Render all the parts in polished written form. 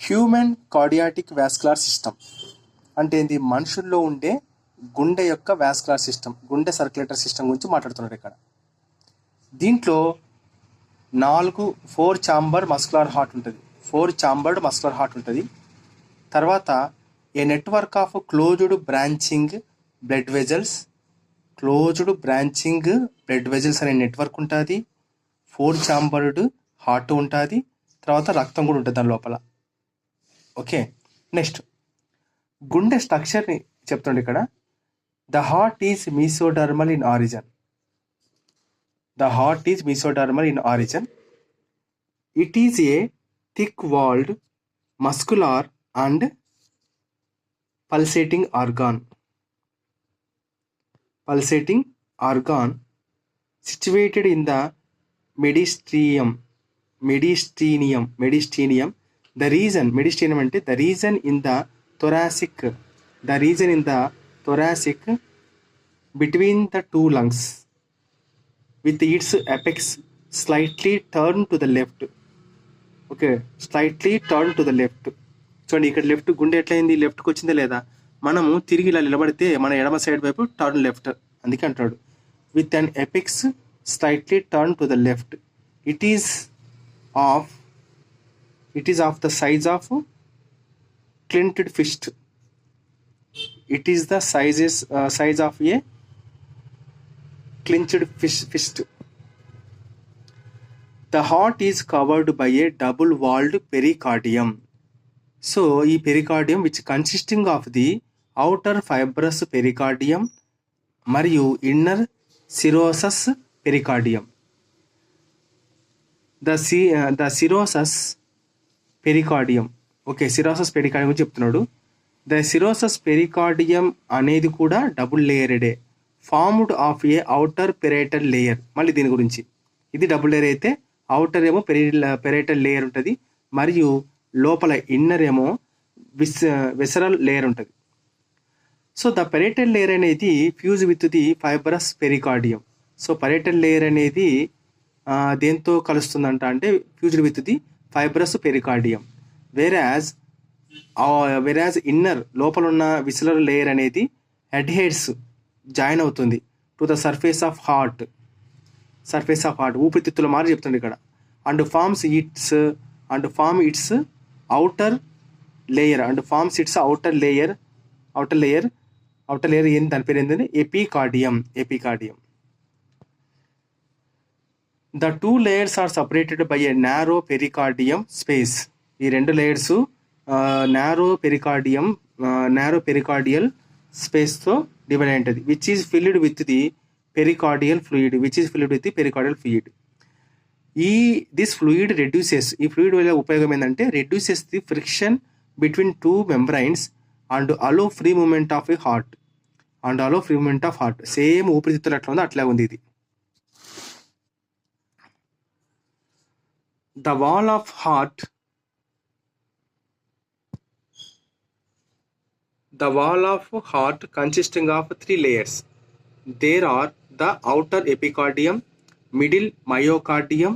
Human cardiac vascular system అంటే ఏంది? మనుషుల్లో ఉండే గుండె యొక్క వాస్కులర్ సిస్టమ్, గుండె సర్క్యులేటర్ సిస్టమ్ గురించి మాట్లాడుతున్నారు ఇక్కడ. దీంట్లో 4 ఛాంబర్ మస్కులర్ హార్ట్ ఉంటుంది, 4 ఛాంబర్డ్ మస్కులర్ హార్ట్ ఉంటుంది. తర్వాత a network of closed branching blood vessels, closed branching blood vessels అనే నెట్వర్క్ ఉంటుంది. 4 ఛాంబర్డ్ హార్ట్ ఉంటుంది. తర్వాత రక్తం కూడా ఉంటుంది దాని లోపల. ఓకే, నెక్స్ట్ గుండె స్ట్రక్చర్ని చెప్తుండే ఇక్కడ. The heart is mesodermal in origin. The heart is mesodermal in origin. It is a thick-walled, muscular and pulsating organ. Pulsating organ situated in the mediastinum. The reason, mediastinum ante the region in the thoracic between the two lungs, with its apex slightly turned to the left. Okay, slightly turn to the left. చూడండి ఇక్కడ left గుండె ఎట్లయింది, లెఫ్ట్కి వచ్చిందా లేదా? మనము తిరిగి ఇలా నిలబడితే మన ఎడమ సైడ్ వైపు టర్న్ లెఫ్ట్, అందుకే అంటాడు with an apex slightly turn to the left. It is of the size of clenched fist. It is the size of a clenched fist. The heart is covered by a double-walled pericardium. So, ఈ pericardium which consisting of the outer fibrous pericardium మరియు inner serous pericardium. The serous pericardium. Okay, serous pericardium గురించి చెప్తున్నాడు. The serous pericardium అనేది కూడా double లేయర్డే, formed of a outer parietal layer. మళ్ళీ దీని గురించి, ఇది డబుల్ లేయర్ అయితే అవుటర్ ఏమో పెరైటల్ లేయర్ ఉంటుంది, మరియు లోపల ఇన్నర్ ఏమో వెసరల్ లేయర్ ఉంటుంది. సో ద పెరైటల్ లేయర్ అనేది fuse with the fibrous pericardium. So parietal layer అనేది దేంతో కలుస్తుందంట అంటే fused with the fibrous pericardium. Whereas inner లోపల ఉన్న విసరల్ లేయర్ అనేది అడ్హెడ్స్ జాయిన్ అవుతుంది to the surface of heart, ఊపిరితిత్తుల మారి చెప్తుంది ఇక్కడ. And forms its outer layer ఏంటి, దాని పేరు ఏంటంటే epicardium. The 2 layers are separated by a narrow pericardium space. ఈ 2 layers నారో పెరికార్డియల్ స్పేస్తో డివైడ్ అయి ఉంటుంది. Which is filled with the pericardial fluid. This fluid reduces, ఈ ఫ్లూయిడ్ వల్ల ఉపయోగం ఏంటంటే reduces the friction between 2 membranes and allow free movement of heart. Same ఊపిరితిత్తులు ఎట్లా ఉందో అట్లా ఉంది ఇది. The wall of heart consisting of 3 layers. There are the outer epicardium, middle myocardium.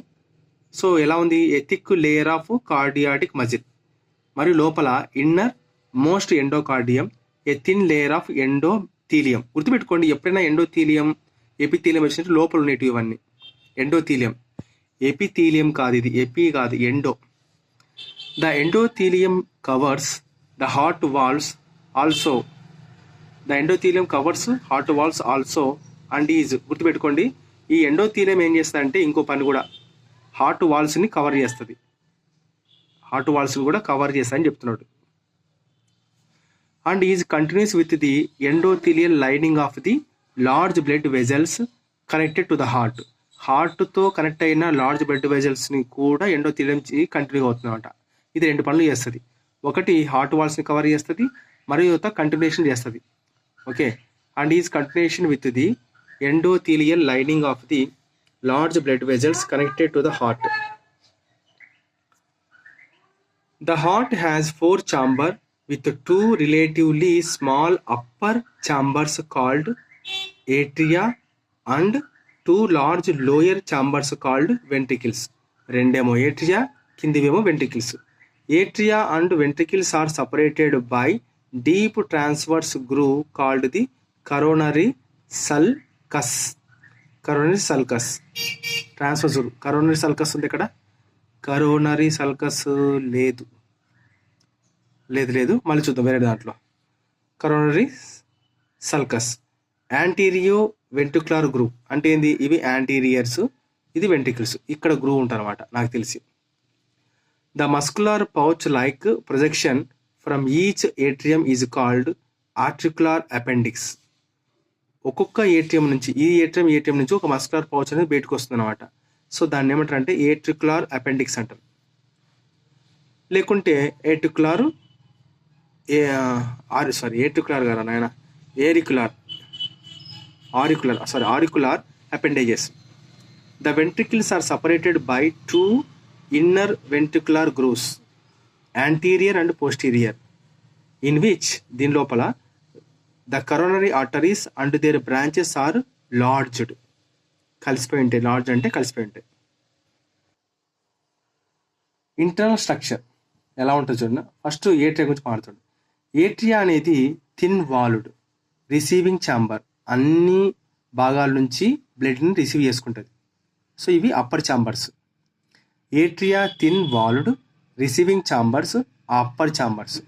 So ఎలా ఉంది, a thick layer of cardiac muscle. మరియు లోపల inner most endocardium, a thin layer of endothelium. గుర్తుపెట్టుకోండి, ఎప్పుడైనా ఎండోథీలియం ఎపిథీలియం వచ్చినట్టు లోపల ఉండేటివి ఇవన్నీ ఎండోథీలియం. ఎపిథీలియం కాదు ఇది, ఎపి కాదు, endo. The endothelium covers the heart walls also. The endothelium covers heart walls also and is, గుర్తుపెట్టుకోండి, ఈ ఎండోథీలియం ఏం చేస్తుంది అంటే ఇంకో పని కూడా, హార్ట్ వాల్స్ని కవర్ చేస్తుంది, అని చెప్తున్నాడు. And is continuous with the endothelial lining of the large blood vessels connected to the హార్ట్తో కనెక్ట్ అయిన లార్జ్ బ్లడ్ వెజల్స్ని కూడా ఎండోథీలియం కంటిన్యూ అవుతుందన్నమాట. ఇది 2 పనులు చేస్తుంది. ఒకటి హార్ట్ వాల్స్ని కవర్ చేస్తుంది, మరియు కంటిన్యూషన్ చేస్తుంది. Okay, and is continuation with the endothelial lining of the large blood vessels connected to the heart. The heart has 4 chambers with 2 relatively small upper chambers called atria and 2 large lower chambers called ventricles. రెండేమో atria, కిందివేమో ventricles. Atria and ventricles are separated by deep transverse groove called the coronary sulcus. Coronary sulcus transverse coronary sulcus ఉంది ఇక్కడ. Coronary sulcus లేదు లేదు లేదు మళ్ళీ చూద్దాం వేరే దాంట్లో. Coronary sulcus. Antero ventricular groove అంటే ఏంది? ఇవి యాంటీరియర్స్, ఇది వెంట్రికల్స్. ఇక్కడ గ్రూవ్ ఉంటారన్నమాట నాకు తెలిసి. The muscular pouch like projection from each atrium is called articular appendix. ఒక్కొక్క ఏటీఎం నుంచి, ఈ ఏటీఎం నుంచి ఒక మస్కులర్ పౌచ్ అనేది బయటకు వస్తుంది అనమాట. సో దాన్ని ఏమంటారు అంటే ఏట్రికులర్ అపెండిక్స్ అంటారు. లేకుంటే ఏట్రికులర్ ఏట్రికులర్ గారా నాయన auricular appendages. The ventricles are separated by 2 inner ventricular grooves, anterior and posterior, in which దీని లోపల the coronary arteries and their branches are lodged. కలిసిపోయి ఉంటాయి. లార్జ్ అంటే కలిసిపోయి ఉంటాయి. ఇంటర్నల్ స్ట్రక్చర్ ఎలా ఉంటుంది చూడండి. ఫస్ట్ ఏట్రియా గురించి మాట్లాడుతుంది. ఏట్రియా అనేది థిన్ వాల్డ్ రిసీవింగ్ ఛాంబర్, అన్ని భాగాల నుంచి బ్లడ్ని రిసీవ్ చేసుకుంటుంది. సో ఇవి upper chambers. Atria thin walled receiving chambers, upper chambers.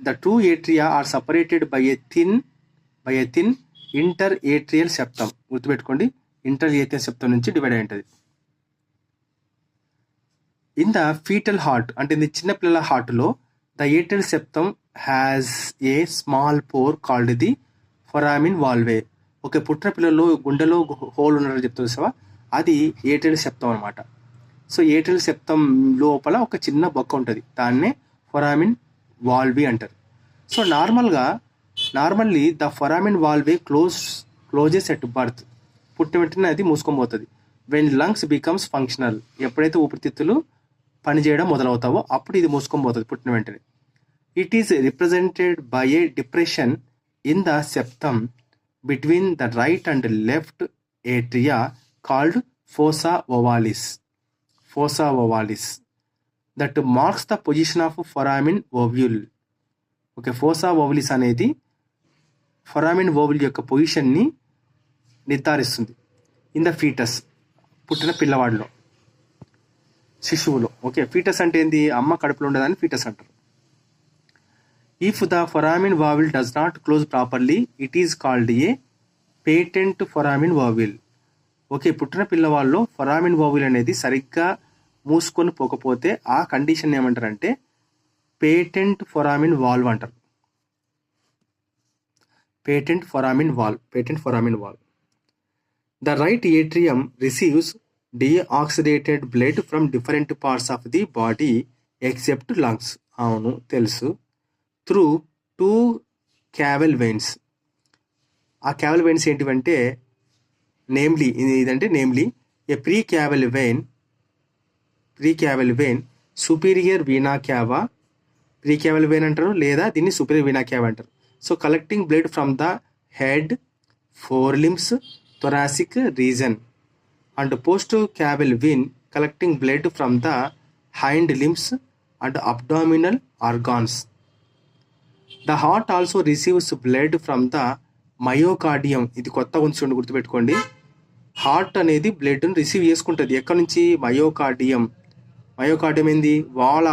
The two atria are separated by a thin interatrial septum. గుర్తుపెట్టుకోండి, ఇంటర్ఏట్రియల్ సెప్టమ్ నుంచి డివైడ్ అయి ఉంటుంది. ఇన్ ద ఫీటల్ హార్ట్ అంటే ఇది చిన్నపిల్లల హార్ట్లో the atrial septum has a small pore called the foramen ovale. Okay, పుట్టిన పిల్లల్లో గుండెలో హోల్ ఉన్నారని చెప్తుంది సార్, అది ఏట్రియల్ సెప్టమ్ అనమాట. సో ఏట్రియల్ సెప్టమ్ లోపల ఒక చిన్న బొక్క ఉంటుంది, దాన్నే ఫొరామిన్ వాల్వీ అంటారు. So normally the foramen ovale closes at birth. పుట్టిన వెంటనే అది మూసుకొని. వెన్ లంగ్స్ బికమ్స్ ఫంక్షనల్, ఎప్పుడైతే ఊపిరితిత్తులు పనిచేయడం మొదలవుతావో అప్పుడు ఇది మూసుకొని పోతుంది పుట్టిన వెంటనే. It is represented by a depression in the septum between the right and left atria called fossa ovalis that marks the position of foramen ovale. Okay, fossa ovalis అనేది ఫొరామిన్ ఓవుల్ యొక్క పొజిషన్ని నిర్ధారిస్తుంది. ఇన్ ద ఫీటస్, పుట్టిన పిల్లవాడిలో, శిశువులో. Okay, foetus అంటే ఏంది? అమ్మ కడుపులో ఉండేదాన్ని fetus అంటారు. If the foramen ovale does not close properly it is called a patent foramen ovale. Okay, పుట్టిన పిల్లవాళ్ళలో ఫొరామిన్ వావిల్ అనేది సరిగ్గా మూసుకొని పోకపోతే ఆ కండిషన్ ఏమంటారంటే పేటెంట్ ఫొరామిన్ వాల్వ్ అంటారు. Patent foramen valve. The right atrium receives deoxygenated blood from different parts of the body except lungs. అవును తెలుసు. Through 2 caval veins. ఆ క్యావెల్ వెయిన్స్ ఏంటివంటే namely a pre caval vein superior vena cava, pre caval vein అంటారు, లేదా దీన్ని superior vena cava అంటారు. So collecting blood from the head, 4 limbs, thoracic region, and post cavil vein collecting blood from the hind limbs and abdominal organs. The heart also receives blood from the myocardium. ఇది కొత్తగా ఉంచుకోండి, గుర్తుపెట్టుకోండి. Heart అనేది బ్లడ్ని receive చేసుకుంటుంది. ఎక్కడి నుంచి? Myocardium ఏంది? Wall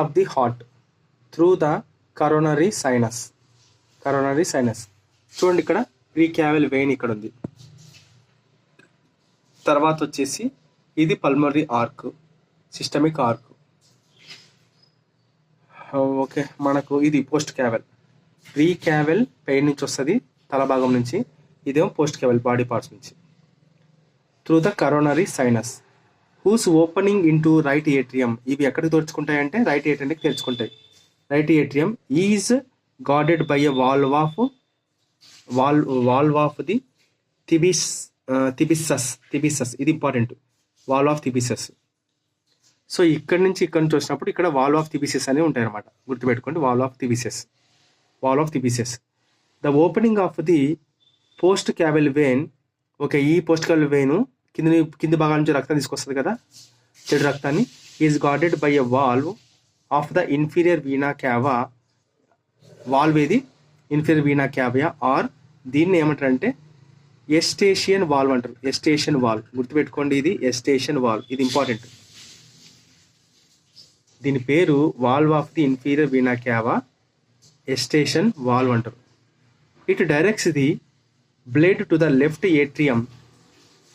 of the heart through the coronary sinus. చూడండి, ఇక్కడ ప్రీ క్యావెల్ వెయిన్ ఇక్కడ ఉంది. తర్వాత వచ్చేసి ఇది pulmonary arch, systemic arch. Okay, మనకు ఇది post caval. Pre caval vein నుంచి వస్తుంది, తల భాగం నుంచి. ఇదేమో పోస్ట్ క్యావెల్ బాడీ పార్ట్స్ నుంచి. Through the coronary sinus whose opening into right atrium. ఇవి ఎక్కడికి తెరుచుకుంటాయంటే రైట్ ఏట్రియంకి తెరుచుకుంటాయి. Right atrium is guarded by a valve of the Thebesius. ఇది important, valve of Thebesius. So ఇక్కడ నుంచి వచ్చినప్పుడు ఇక్కడ వాల్వ్ ఆఫ్ థిబిసస్ అనేవి ఉంటాయి అనమాట, గుర్తుపెట్టుకోండి. Valve of Thebesius. The opening of the post Cavill vein. Okay, ఈ పోస్ట్ క్యావెల్ వెయిన్ కింది భాగాల నుంచి రక్తం తీసుకొస్తుంది కదా, చెడు రక్తాన్ని is guarded by a valve of the inferior vena cava. Valve ఏది? ఇన్ఫీరియర్ వీనా క్యావియా, ఆర్ దీన్ని ఏమంటారంటే ఎస్టేషియన్ వాల్వ్ అంటారు. ఎస్టేషియన్ వాల్వ్ గుర్తుపెట్టుకోండి, ఇది ఎస్టేషియన్ వాల్వ్, ఇది ఇంపార్టెంట్. దీని పేరు valve of the inferior vena cava, Eustachian valve అంటారు. It directs the blood to the left atrium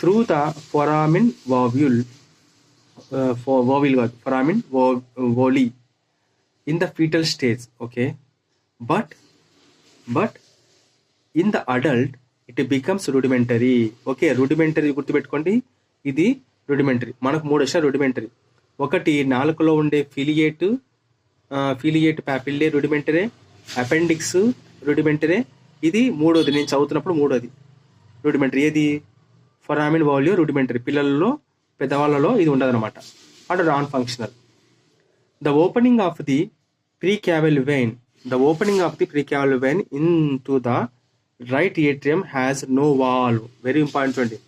through the foramen ovale, foramen ovale in the fetal stage. Okay, but in the adult it becomes rudimentary. Okay, rudimentary గుర్తుపెట్టుకోండి, ఇది rudimentary. మనకు 3 విషయాలు rudimentary. ఒకటి నాలుకలో ఉండే foliate papillae rudimentary, appendix rudimentary. ఇది మూడోది, నేను చదువుతున్నప్పుడు మూడోది రూడిమెంటరీ. ఏది? Foramen ovale rudimentary. పిల్లలలో, పెద్దవాళ్ళలో ఇది ఉండదన్నమాట. అంటే non functional. The opening of the precaval vein into the right atrium has no valve. Very important అండి.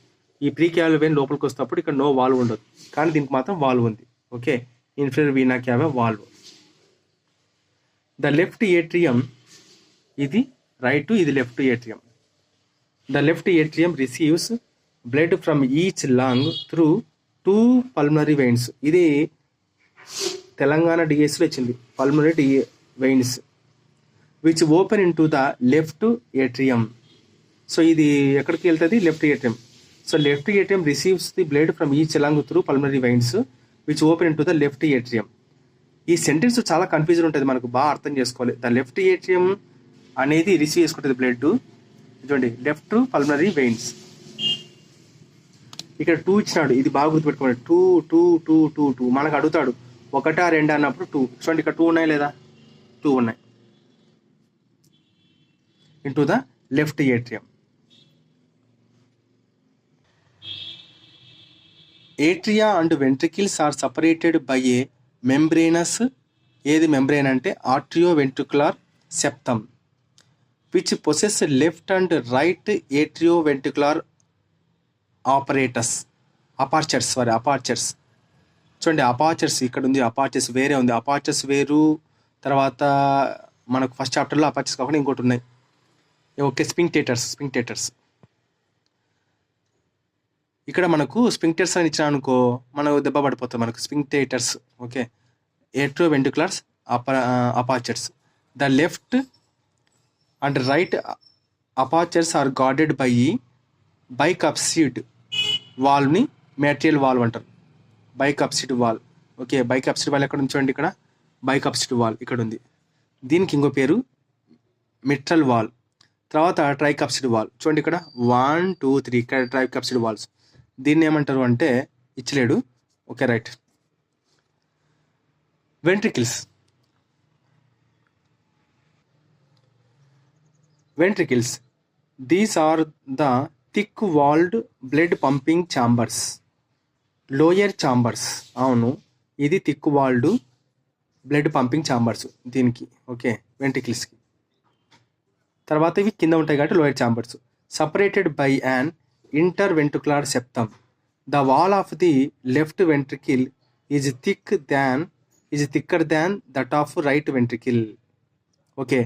ఈ ప్రీక్యావల్ వెయిన్ లోపలికి వస్తున్నప్పుడు ఇక్కడ నో వాల్వ్ ఉండదు, కానీ దీనికి మాత్రం వాల్వ్ ఉంది. Okay, inferior vena cava valve. The left atrium, ఇది రైట్, ఇది left atrium. The left atrium receives blood from each lung through 2 pulmonary veins. ఇది తెలంగాణ డిఎస్లో వచ్చింది, pulmonary veins which open into the left atrium. So ఇది ఎక్కడికి వెళ్తుంది? Left atrium. So left atrium receives the blood from each lung through pulmonary veins which open into the left atrium. ఈ sentence చాలా confusion ఉంటుంది, మనకు బాగా అర్థం చేసుకోవాలి. ద లెఫ్ట్ ఏట్రియం అనేది రిసీవ్ చేసుకుంటుంది బ్లడ్. చూడండి, లెఫ్ట్ పల్మనరీ వెయిన్స్. ఇక్కడ 2 ఇచ్చినాడు, ఇది బాగా గుర్తుపెట్టుకోండి. 2 2 2 2 2 మనకు అడుగుతాడు 1 2 అన్నప్పుడు 2. చూడండి, ఇక్కడ 2 ఉన్నాయి లేదా? 2 ఉన్నాయి. into the left atrium. Atria and ventricles are separated by a membranous, ఏది membrane అంటే atrioventricular septum, which possess left and right atrioventricular apertures. చూడండి, అపార్చర్స్ ఇక్కడ ఉంది, అపార్చర్స్ వేరే ఉంది. అపార్చర్స్ వేరు, తర్వాత మనకు ఫస్ట్ చాప్టర్లో అపార్చర్స్ కాకుండా ఇంకోటి ఉన్నాయి. ఓకే, స్పింక్టేటర్స్. ఇక్కడ మనకు స్పింక్టర్స్ అని ఇచ్చిన అనుకో, మనకు దెబ్బ పడిపోతుంది మనకు. స్పింక్టేటర్స్. Okay, atrioventriculars apertures. The left and right apertures are guarded by bicuspid వాల్వ్ని మెటీరియల్ వాల్వ్ అంటారు. Bicuspid valve. Okay, bicuspid valve ఎక్కడ ఉంచండి? ఇక్కడ బైకప్సిడ్ వాల్వ్ ఇక్కడ ఉంది. దీనికి ఇంకో పేరు మిట్రల్ వాల్వ్. తర్వాత ట్రైకప్సిడ్ వాల్వ్. చూడండి, ఇక్కడ 1 2 3 ఇక్కడ ట్రైకప్సిడ్ వాల్వ్స్. దీన్ని ఏమంటారు అంటే ఇచ్చలేడు. Okay, right. Ventricles these are the thick walled blood pumping chambers. Lower chambers. అవును, ఇది thick walled blood pumping chambers దీనికి. ఓకే, వెంట్రికిల్స్కి. తర్వాత ఇవి కింద ఉంటాయి కాబట్టి lower chambers. Separated by an interventricular septum. The wall of the left ventricle is thicker than that of right ventricle. Okay,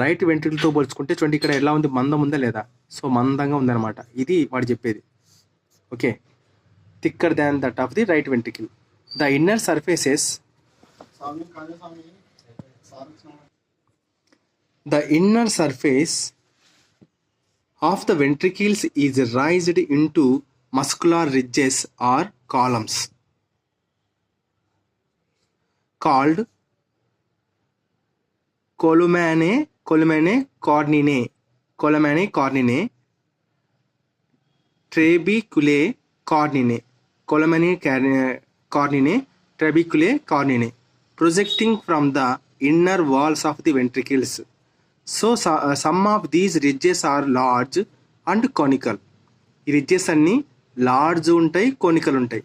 right వెంట్రికిల్తో పోల్చుకుంటే చూడండి ఇక్కడ ఎలా ఉంది, మందం ఉందా లేదా? సో మందంగా ఉందన్నమాట, ఇది వాడు చెప్పేది. Okay, thicker than that of the right ventricle. The inner surfaces The inner surface of the ventricles is raised into muscular ridges or columns called columnae corneae, trabeculae corneae, projecting from the inner walls of the ventricles. So some of these ridges are large and conical. ఈ ridges అన్ని large ఉంటాయి, conical ఉంటాయి.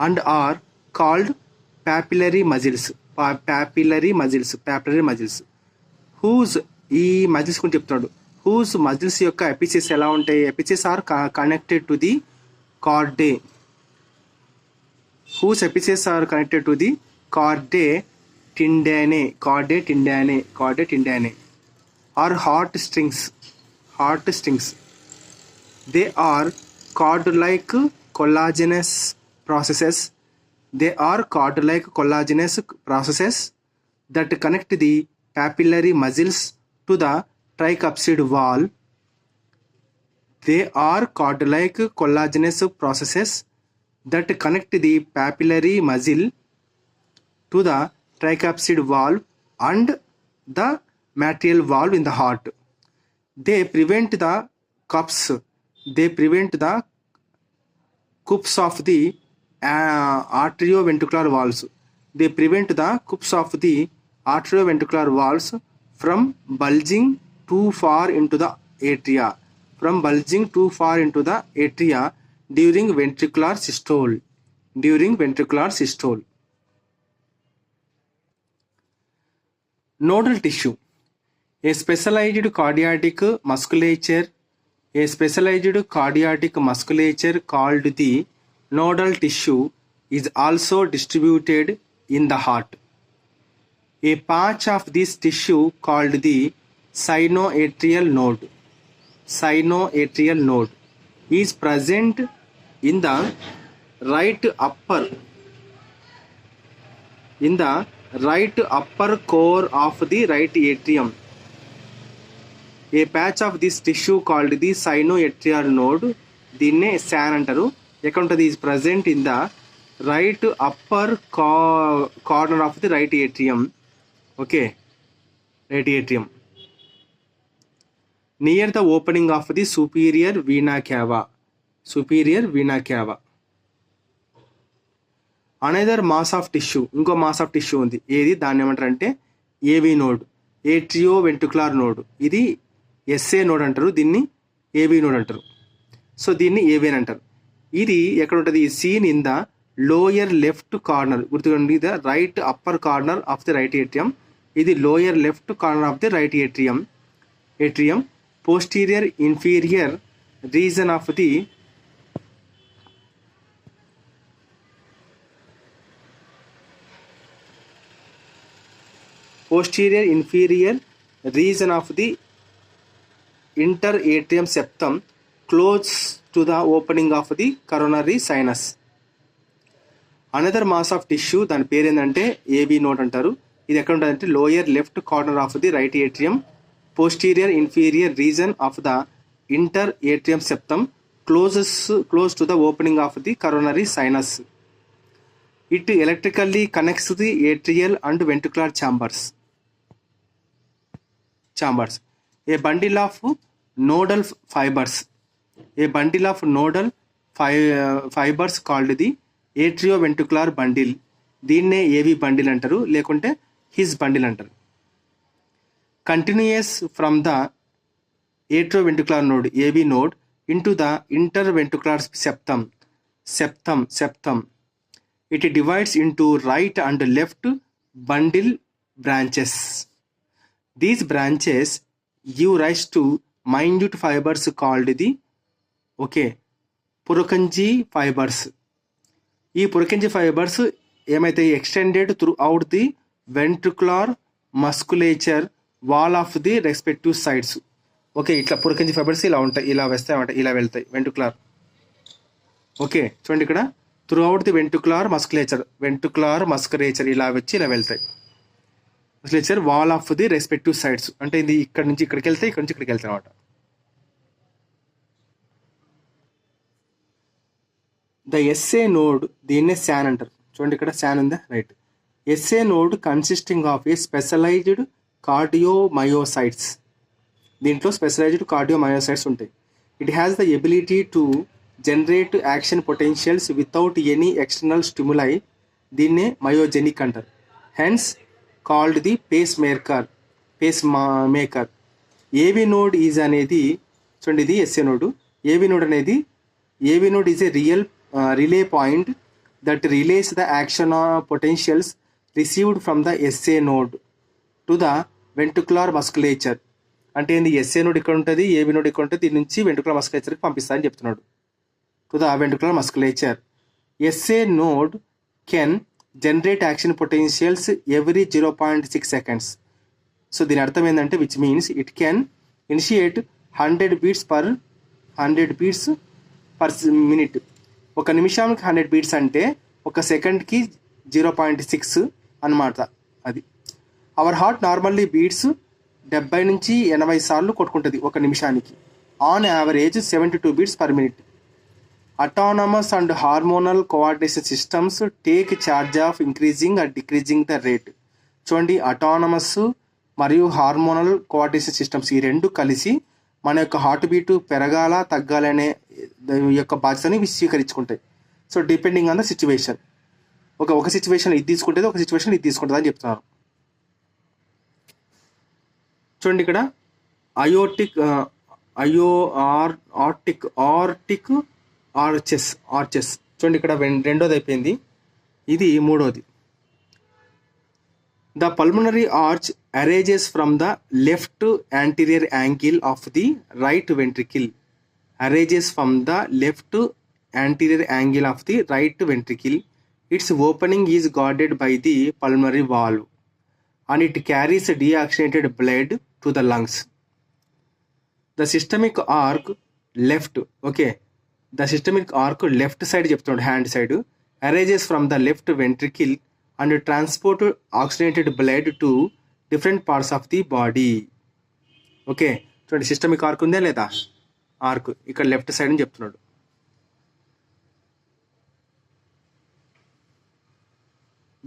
And are called papillary muscles. Whose, ఈ muscles గురించి చెప్తున్నాడు. Whose muscles యొక్క apices ఎలా ఉంటాయి? Apices are connected to the chordae. whose epicets are connected to the chordae tendinae or heart strings. They are cord-like collagenous processes. That connect the papillary muscles to the tricuspid wall. They are cord-like collagenous processes that connect the papillary muscle to the tricuspid valve and the mitral valve in the heart. They prevent the cups of the atrioventricular valves. From bulging too far into the atria. During ventricular systole. Nodal tissue. A specialized cardiac musculature called the nodal tissue is also distributed in the heart. A patch of this tissue called the sinoatrial node is present in the right upper core of the right atrium. A patch of this tissue called the sinoatrial node, దీన్నే SAN అంటారు, ఎక్కడ ఉంటుంది, is present in the right upper corner of the right atrium. Okay, right atrium, near the opening of the superior vena cava. Another mass of tissue, ఇంకో mass of tissue ఉంది, ఏది, దాన్ని ఏమంటారు అంటే ఏవి నోడ్, ఏట్రియోవెంట్రికులర్ నోడ్. ఇది SA node అంటారు, దీన్ని ఏవి నోడ్ అంటారు. సో దీన్ని ఏవిఎన్ అంటారు. ఇది ఎక్కడ ఉంటుంది, seen in the lower left corner. గుర్తుకోండి, the right upper corner of the right atrium. ఇది lower left corner of the right atrium. Posterior inferior region of the interatrium septum close to the opening of the coronary sinus. Another mass of tissue, దాని పేరు ఏంటంటే ఏవి node అంటారు. ఇది ఎక్కడ ఉంటుందంటే lower left corner of the right atrium, posterior inferior region of the interatrium septum close to the opening of the coronary sinus. It electrically connects the atrial and ventricular chambers. A bundle of nodal fibers called the atrioventricular bundle. దీన్నే ఏవి bundle అంటారు, లేకుంటే his bundle అంటారు. Continuous from the atrioventricular node, AV node, into the interventricular septum. It divides into right and left bundle branches. These branches give rise to minute fibers called the Purkinje fibers. ఈ Purkinje fibers ఏమైతే extended through out the ventricular musculature wall of the respective sides. Okay, ఇట్లా Purkinje fibres ఇలా ఉంటాయి, ఇలా వేస్తాయి, ఇలా వెళ్తాయి ventricular. Okay, చూడండి ఇక్కడ through out the ventricular musculature ఇలా వచ్చి ఇలా వెళ్తాయి. Musculature wall of the respective sides అంటే ఇది ఇక్కడ నుంచి ఇక్కడికి వెళ్తాయి, ఇక్కడ నుంచి ఇక్కడికి వెళ్తాయి అనమాట. ద SA నోడ్, దీన్నే SAN అంటారు. చూడండి ఇక్కడ SAN ఉందా, right. SA node consisting of a specialized cardiomyocytes. దీంట్లో స్పెషలైజ్డ్ కార్డియోమయోసైట్స్ ఉంటాయి. It has the ability to generate action potentials without any external stimuli. దీన్నే మయోజెనిక్ అంటారు. Hence called the pacemaker. AV node is అనేది చూడండి, ఇది SA node. AV node is a relay point that relays the action potentials received from the SA node to the ventricular musculature. అంటే ఏంది, SA node ఇక్కడ ఉంటుంది, ఏవి node ఇక్కడ ఉంటుంది, దీని నుంచి వెంట్రికులర్ మస్కులేచర్కి పంపిస్తా అని చెప్తున్నాడు. To the ventricular musculature. SA node can generate action potentials every 0.6 seconds. So దీని అర్థం ఏంటంటే which means it can initiate 100 beats per minute. ఒక నిమిషానికి 100 beats అంటే ఒక సెకండ్కి 0.6 అన్నమాట. అది అవర్ హార్ట్ నార్మల్లీ బీట్స్ 70 నుంచి 80 సార్లు కొట్టుకుంటుంది ఒక నిమిషానికి. On average 72 beats per minute. Autonomous and hormonal coordination systems take charge of increasing and decreasing the rate. చూడండి, అటానమస్ మరియు హార్మోనల్ కోఆర్డినేషన్ సిస్టమ్స్ ఈ రెండు కలిసి మన యొక్క హార్ట్ బీటు పెరగాల తగ్గాలనే యొక్క బాధ్యతని స్వీకరించుకుంటాయి. So depending on the situation, ఒక సిచ్యువేషన్ ఇది తీసుకుంటుంది, ఒక సిచ్యువేషన్ ఇది తీసుకుంటుంది అని చెప్తున్నారు. చూడండి ఇక్కడ ఆర్టిక్ ఆర్చెస్. చూడండి ఇక్కడ రెండోది అయిపోయింది, ఇది మూడోది. The pulmonary arch arises from the left anterior angle of the right ventricle. Arises from the left anterior angle of the right ventricle. Its opening is guarded by the pulmonary valve and it carries deoxygenated blood to the lungs. The systemic arc left, okay, the systemic arc left side చెప్తున్నాడు, hand side, arises from the left ventricle and transport oxygenated blood to different parts of the body. Okay, చూడండి systemic arc ఉందా లేదా, arc ఇక్కడ left side అని చెప్తున్నాడు.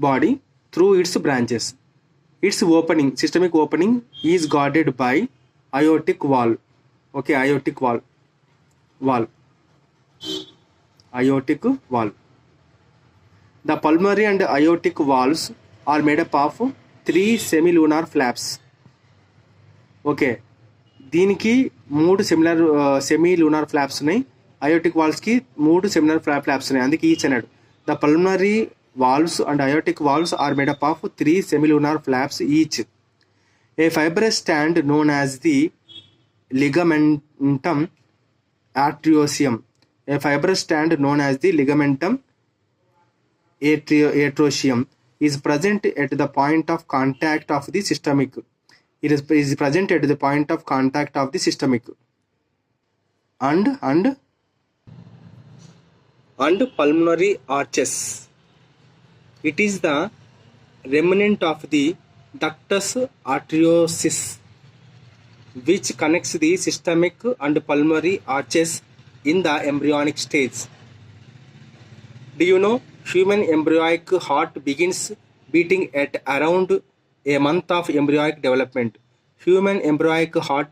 Body through it's branches. Its opening, systemic opening is guarded by aortic valve. Okay, aortic valve. The pulmonary and aortic valves are made up of 3 semilunar flaps. Okay, దీనికి 3 semilunar flops ఉన్నాయి. Aortic వాల్వ్స్కి 3 సెమిలర్ flops ఉన్నాయి, అందుకే each అన్నాడు. The pulmonary valves and aortic valves are made up of 3 semilunar flaps each. A fibrous stand known as the ligamentum atrioseum. A fibrous stand known as the ligamentum atrioseum is present at the point of contact of the systemic. It is present at the point of contact of the systemic and pulmonary arches. It is the remnant of the ductus arteriosus which connects the systemic and pulmonary arches in the embryonic stage. Do you know human embryonic heart begins beating at around a month of embryonic development? Human embryonic heart